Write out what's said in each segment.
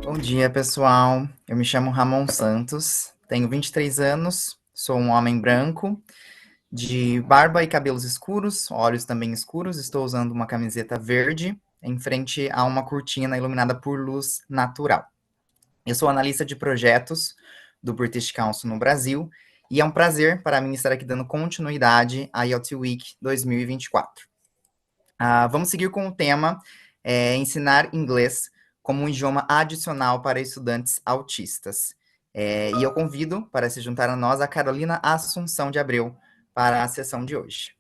Bom dia, pessoal. Eu me chamo Ramon Santos, tenho 23 anos, sou um homem branco, de barba e cabelos escuros, olhos também escuros, estou usando uma camiseta verde em frente a uma cortina iluminada por luz natural. Eu sou analista de projetos do British Council no Brasil e é um prazer para mim estar aqui dando continuidade à ELT Week 2024. Vamos seguir com o tema Ensinar Inglês como um idioma adicional para estudantes autistas. E eu convido para se juntar a nós a Carolina Assumpção de Abreu para a sessão de hoje.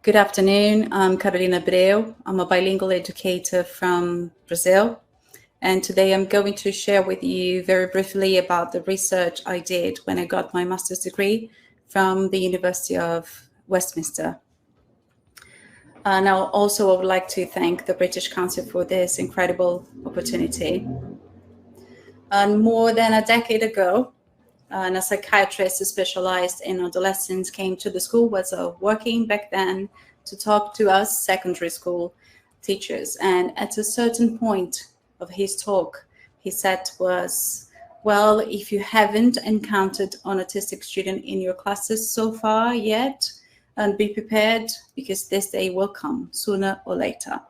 Good afternoon, I'm Carolina Abreu. I'm a bilingual educator from Brazil. And today I'm going to share with you very briefly about the research I did when I got my master's degree from the University of Westminster. Now, also, I would like to thank the British Council for this incredible opportunity. And more than a decade ago, a psychiatrist specialized in adolescents came to the school, was working back then to talk to us secondary school teachers. And at a certain point of his talk, he said to us, well, if you haven't encountered an autistic student in your classes so far yet, and be prepared because this day will come sooner or later.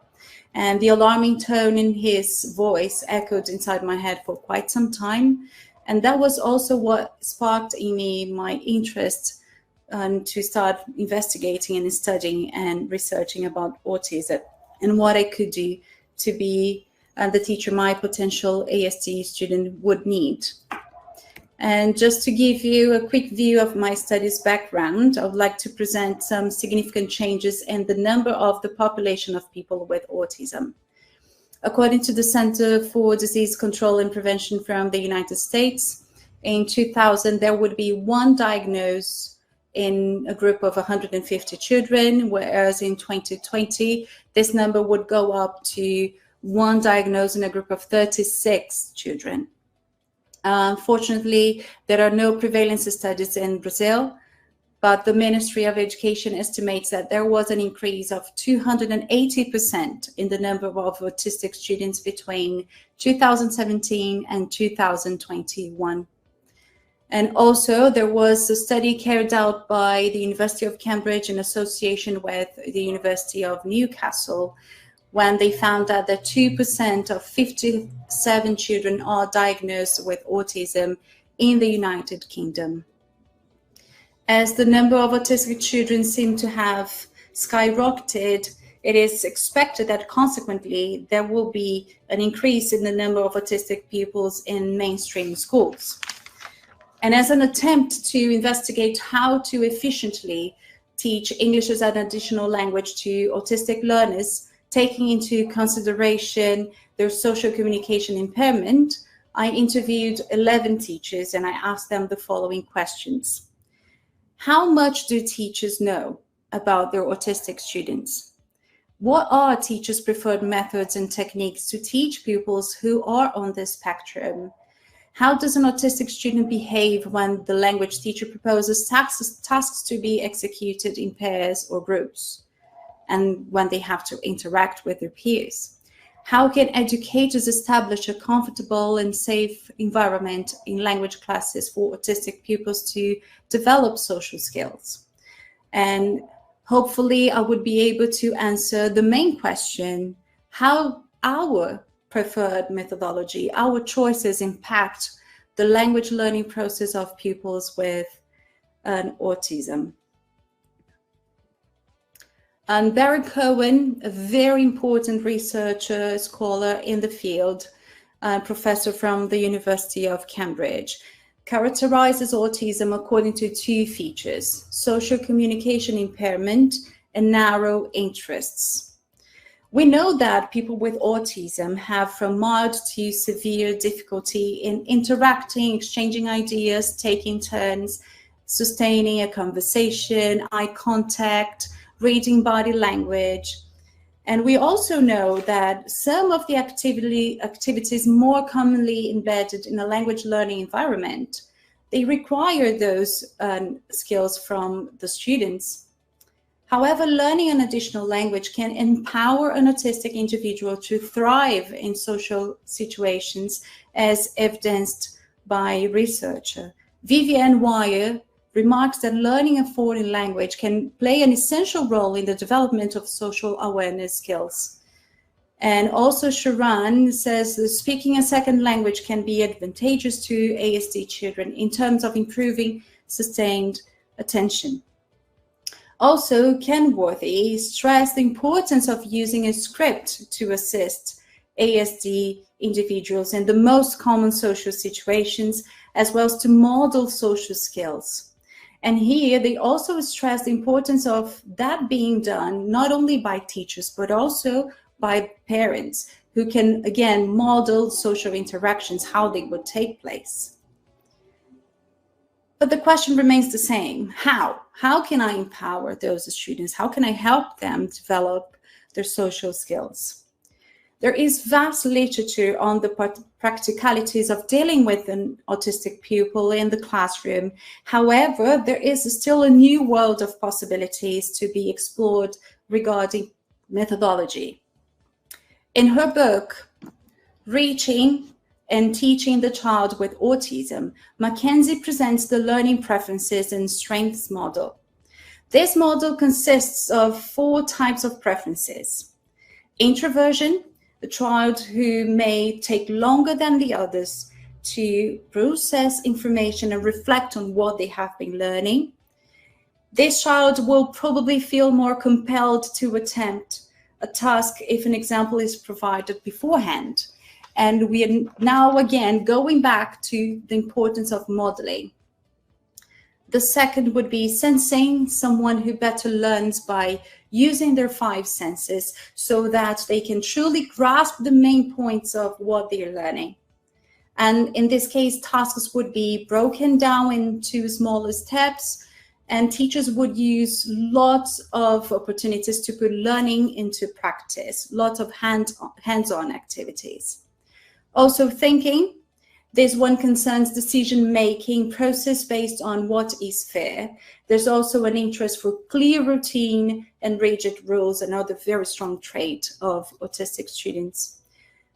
And the alarming tone in his voice echoed inside my head for quite some time. And that was also what sparked in me my interest to start investigating and studying and researching about autism and what I could do to be the teacher my potential ASD student would need. And just to give you a quick view of my studies background, I would like to present some significant changes in the number of the population of people with autism. According to the Center for Disease Control and Prevention from the United States, in 2000, there would be one diagnosed in a group of 150 children, whereas in 2020, this number would go up to one diagnosed in a group of 36 children. Unfortunately, there are no prevalence studies in Brazil, but the Ministry of Education estimates that there was an increase of 280% in the number of autistic students between 2017 and 2021. And also, there was a study carried out by the University of Cambridge in association with the University of Newcastle, when they found that 2% of 57 children are diagnosed with autism in the United Kingdom. As the number of autistic children seem to have skyrocketed, it is expected that consequently there will be an increase in the number of autistic pupils in mainstream schools. And as an attempt to investigate how to efficiently teach English as an additional language to autistic learners, taking into consideration their social communication impairment, I interviewed 11 teachers and I asked them the following questions. How much do teachers know about their autistic students? What are teachers' preferred methods and techniques to teach pupils who are on this spectrum? How does an autistic student behave when the language teacher proposes tasks to be executed in pairs or groups, and when they have to interact with their peers? How can educators establish a comfortable and safe environment in language classes for autistic pupils to develop social skills? And hopefully I would be able to answer the main question, how our preferred methodology, our choices impact the language learning process of pupils with an autism. And Barry Cohen, a very important researcher, scholar in the field, professor from the University of Cambridge, characterizes autism according to two features: social communication impairment and narrow interests. We know that people with autism have from mild to severe difficulty in interacting, exchanging ideas, taking turns, sustaining a conversation, eye contact, reading body language. And we also know that some of the activities more commonly embedded in a language learning environment, they require those skills from the students. However, learning an additional language can empower an autistic individual to thrive in social situations, as evidenced by researcher. Vivienne Wire remarks that learning a foreign language can play an essential role in the development of social awareness skills. And also Sharon says that speaking a second language can be advantageous to ASD children in terms of improving sustained attention. Also, Kenworthy stressed the importance of using a script to assist ASD individuals in the most common social situations, as well as to model social skills. And here they also stress the importance of that being done not only by teachers, but also by parents who can, again, model social interactions, how they would take place. But the question remains the same. How? How can I empower those students? How can I help them develop their social skills? There is vast literature on the practicalities of dealing with an autistic pupil in the classroom. However, there is still a new world of possibilities to be explored regarding methodology. In her book, Reaching and Teaching the Child with Autism, Mackenzie presents the learning preferences and strengths model. This model consists of 4 types of preferences. Introversion, a child who may take longer than the others to process information and reflect on what they have been learning. This child will probably feel more compelled to attempt a task if an example is provided beforehand. And we are now again going back to the importance of modeling. The second would be sensing, someone who better learns by using their 5 senses so that they can truly grasp the main points of what they're learning. And in this case, tasks would be broken down into smaller steps, and teachers would use lots of opportunities to put learning into practice, lots of hands-on activities. Also thinking, this one concerns decision-making process based on what is fair. There's also an interest for clear routine and rigid rules, another very strong trait of autistic students.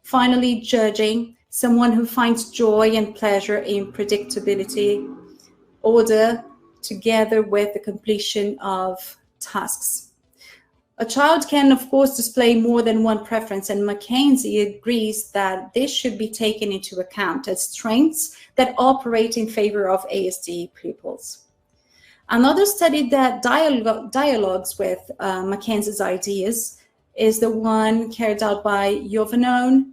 Finally, judging, someone who finds joy and pleasure in predictability, order, together with the completion of tasks. A child can, of course, display more than one preference, and Mackenzie agrees that this should be taken into account as strengths that operate in favor of ASD pupils. Another study that dialogues with Mackenzie's ideas is the one carried out by Jovanone,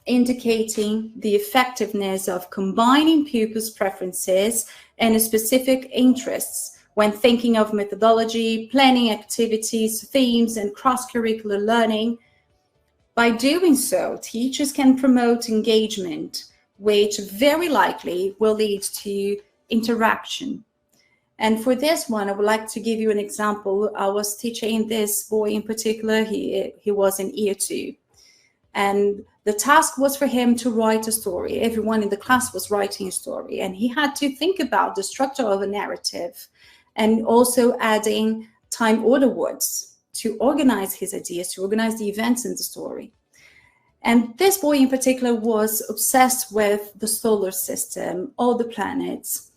indicating the effectiveness of combining pupils' preferences and specific interests when thinking of methodology, planning activities, themes, and cross-curricular learning. By doing so, teachers can promote engagement, which very likely will lead to interaction. And for this one, I would like to give you an example. I was teaching this boy in particular. He was in year 2. And the task was for him to write a story. Everyone in the class was writing a story, and he had to think about the structure of a narrative and also adding time order words to organize his ideas, to organize the events in the story. And this boy in particular was obsessed with the solar system, all the planets.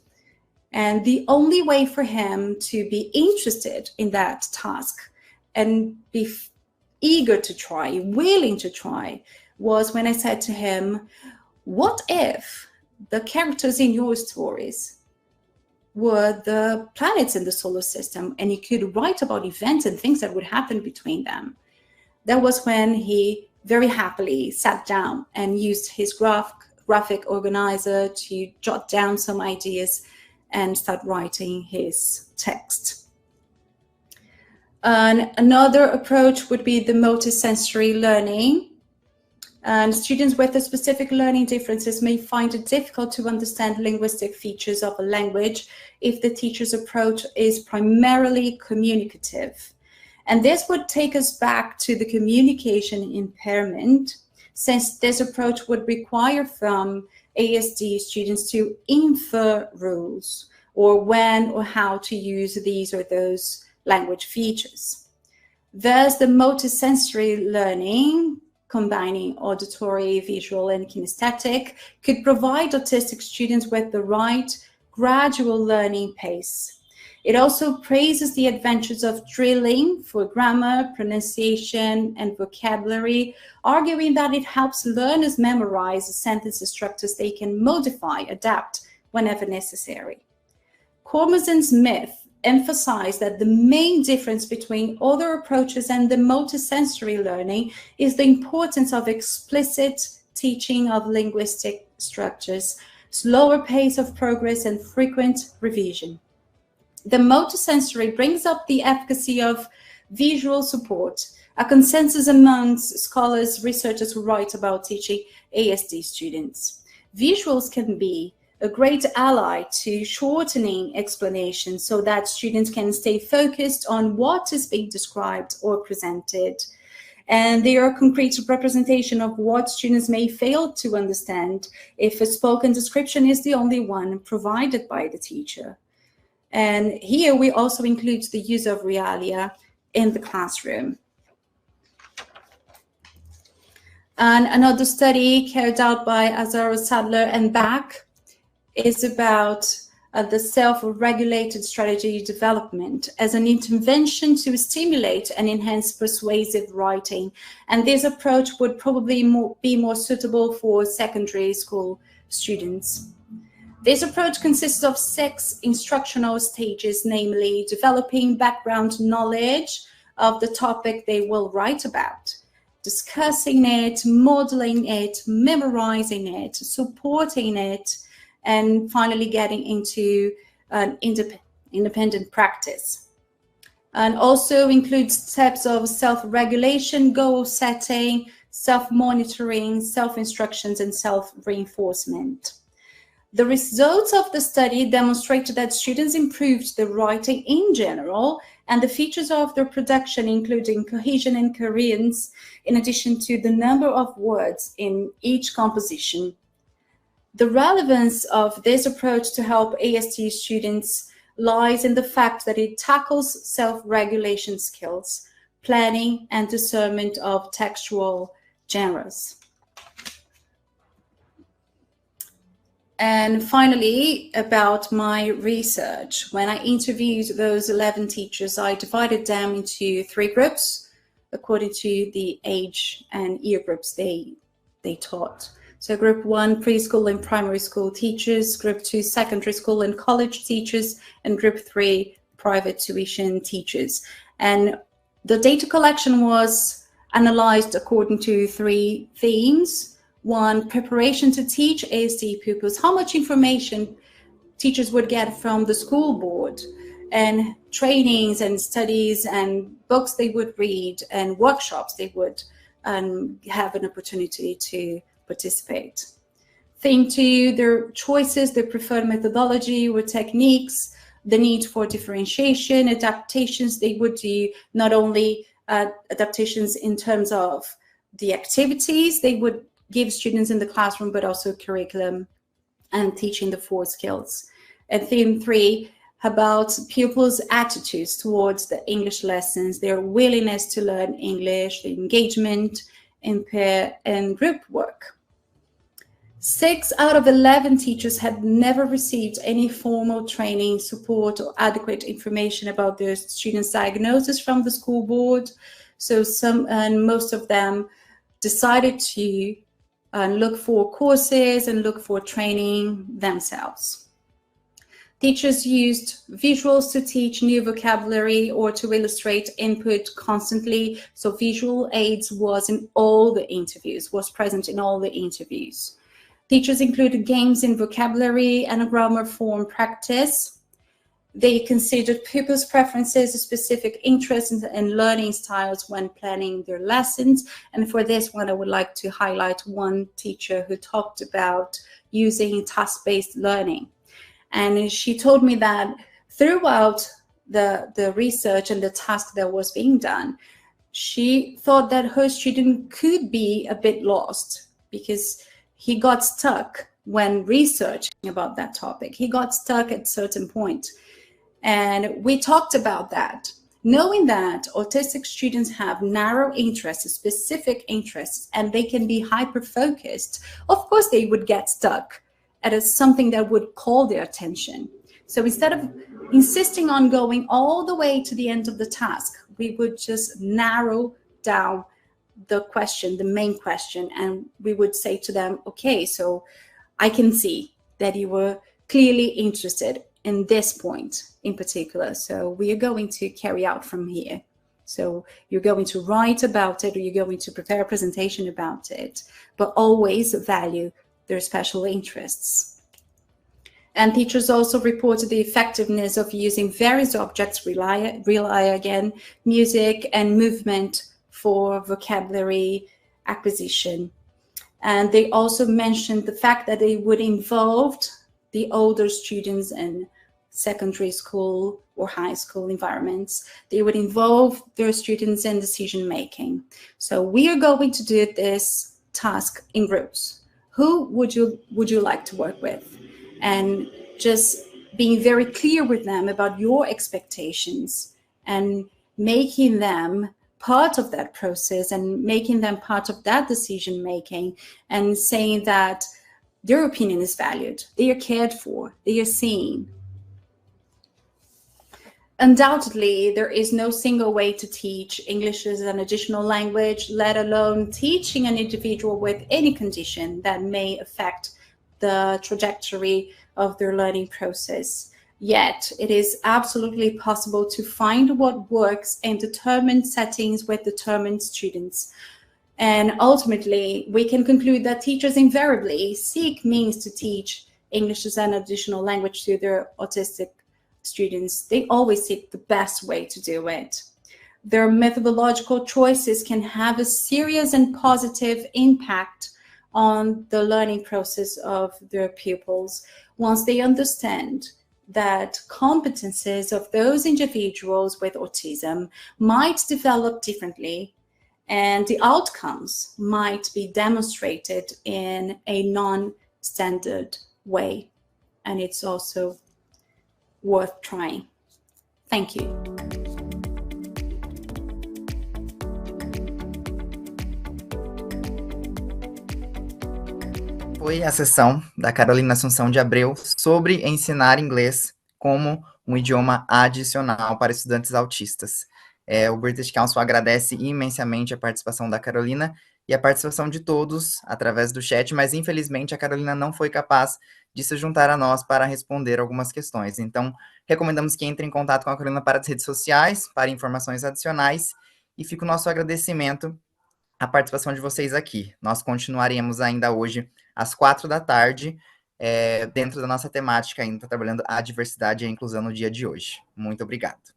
And the only way for him to be interested in that task and be eager to try, willing to try, was when I said to him, what if the characters in your stories were the planets in the solar system, and you could write about events and things that would happen between them? That was when he very happily sat down and used his graphic organizer to jot down some ideas and start writing his text. And another approach would be the multisensory learning. And students with the specific learning differences may find it difficult to understand linguistic features of a language if the teacher's approach is primarily communicative. And this would take us back to the communication impairment, since this approach would require from ASD students to infer rules or when or how to use these or those language features. Thus, the multisensory learning, combining auditory, visual, and kinesthetic, could provide autistic students with the right gradual learning pace. It also praises the advantages of drilling for grammar, pronunciation, and vocabulary, arguing that it helps learners memorize sentence structures they can modify, adapt whenever necessary. Cormers and Smith emphasize that the main difference between other approaches and the multisensory learning is the importance of explicit teaching of linguistic structures, slower pace of progress, and frequent revision. The multisensory brings up the efficacy of visual support, a consensus amongst scholars, researchers who write about teaching ASD students. Visuals can be a great ally to shortening explanations so that students can stay focused on what is being described or presented. And they are a concrete representation of what students may fail to understand if a spoken description is the only one provided by the teacher. And here we also include the use of realia in the classroom. And another study carried out by Azaro Sadler and Bach is about the self-regulated strategy development as an intervention to stimulate and enhance persuasive writing. And this approach would probably be more suitable for secondary school students. This approach consists of 6 instructional stages, namely developing background knowledge of the topic they will write about, discussing it, modeling it, memorizing it, supporting it, and finally getting into an independent practice. And also includes steps of self-regulation, goal setting, self-monitoring, self-instructions, and self-reinforcement. The results of the study demonstrated that students improved their writing in general and the features of their production, including cohesion and coherence, in addition to the number of words in each composition. The relevance of this approach to help ASD students lies in the fact that it tackles self-regulation skills, planning, and discernment of textual genres. And finally, about my research. When I interviewed those 11 teachers, I divided them into 3 groups according to the age and year groups they taught. So group 1, preschool and primary school teachers, group 2, secondary school and college teachers, and group 3, private tuition teachers. And the data collection was analyzed according to 3 themes. 1, preparation to teach ASD pupils, how much information teachers would get from the school board, and trainings and studies and books they would read and workshops they would have an opportunity to participate. Theme 2, their choices, their preferred methodology or techniques, the need for differentiation, adaptations they would do, not only adaptations in terms of the activities they would give students in the classroom, but also curriculum and teaching the 4 skills. And theme 3, about pupils' attitudes towards the English lessons, their willingness to learn English, the engagement in pair and group work. 6 out of 11 teachers had never received any formal training, support, or adequate information about their students' diagnosis from the school board. So some and most of them decided to look for courses and look for training themselves. Teachers used visuals to teach new vocabulary or to illustrate input constantly. So visual aids was in all the interviews, was present in all the interviews. Teachers included games in vocabulary and a grammar form practice. They considered pupils' preferences, specific interests, and learning styles when planning their lessons. And for this one, I would like to highlight one teacher who talked about using task-based learning. And she told me that throughout the research and the task that was being done, she thought that her student could be a bit lost because he got stuck when researching about that topic. He got stuck at a certain point. And we talked about that. Knowing that autistic students have narrow interests, specific interests, and they can be hyper-focused, of course they would get stuck at something that would call their attention. So instead of insisting on going all the way to the end of the task, we would just narrow down the question, the main question, and we would say to them, okay, so I can see that you were clearly interested in this point in particular. So we are going to carry out from here. So you're going to write about it, or you're going to prepare a presentation about it, but always value their special interests. And teachers also reported the effectiveness of using various objects, rely again, music and movement for vocabulary acquisition. And they also mentioned the fact that they would involve the older students in secondary school or high school environments. They would involve their students in decision making. So we are going to do this task in groups. Who would you like to work with? And just being very clear with them about your expectations and making them part of that process and making them part of that decision making, and saying that their opinion is valued, they are cared for, they are seen. Undoubtedly, there is no single way to teach English as an additional language, let alone teaching an individual with any condition that may affect the trajectory of their learning process. Yet, it is absolutely possible to find what works in determined settings with determined students. And ultimately, we can conclude that teachers invariably seek means to teach English as an additional language to their autistic students. They always seek the best way to do it. Their methodological choices can have a serious and positive impact on the learning process of their pupils once they understand that competences of those individuals with autism might develop differently, and the outcomes might be demonstrated in a non-standard way. And it's also worth trying. Thank you. Foi a sessão da Carolina Assumpcao de Abreu sobre ensinar inglês como um idioma adicional para estudantes autistas. O British Council agradece imensamente a participação da Carolina e a participação de todos através do chat, mas infelizmente a Carolina não foi capaz de se juntar a nós para responder algumas questões. Então, recomendamos que entre em contato com a Carolina para as redes sociais, para informações adicionais, e fica o nosso agradecimento à participação de vocês aqui. Nós continuaremos ainda hoje às 16h, dentro da nossa temática ainda, trabalhando a diversidade e a inclusão no dia de hoje. Muito obrigado.